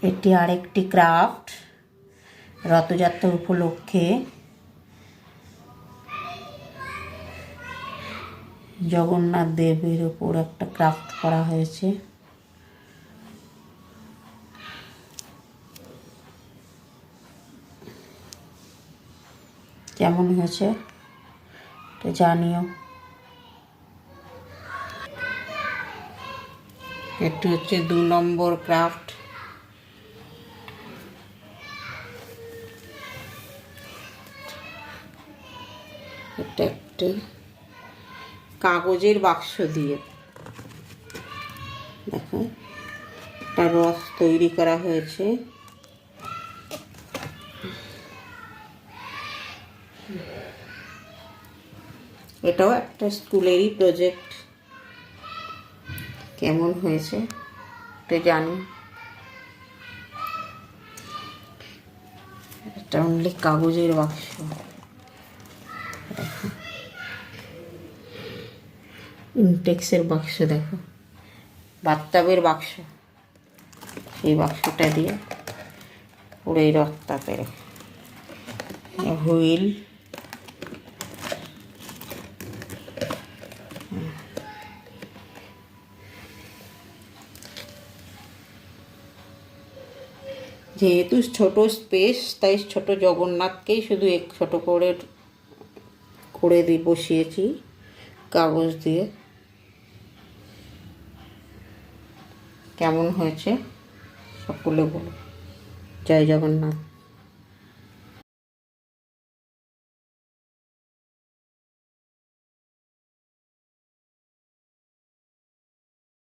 এটি আরেকটি ক্রাফট রথযাত্রা উপলক্ষে জগন্নাথ দেবের উপর একটা ক্রাফট করা হয়েছে। কেমন হয়েছে তো জানিও। এটি হচ্ছে 2 নম্বর ক্রাফট। এটা একটি কাগজের বাক্স দিয়ে দেখো একটা রথ তৈরি করা হয়েছে। এটাও একটা স্কুলেরই প্রজেক্ট। কেমন হয়েছে তো জানি। এটা অনলি কাগজের বাক্স। ইনটেক্সের বাক্স দেখো, বাথটাবের বাক্স। সেই বাক্সটা দিয়ে পুরো এই রথটাতে হুইল, যেহেতু ছোট স্পেস তাই ছোট জগন্নাথকেই শুধু ছোট করে বসিয়েছি কাগজ দিয়ে। কেমন হয়েছে সকলে বলো। জয় জগন্নাথ।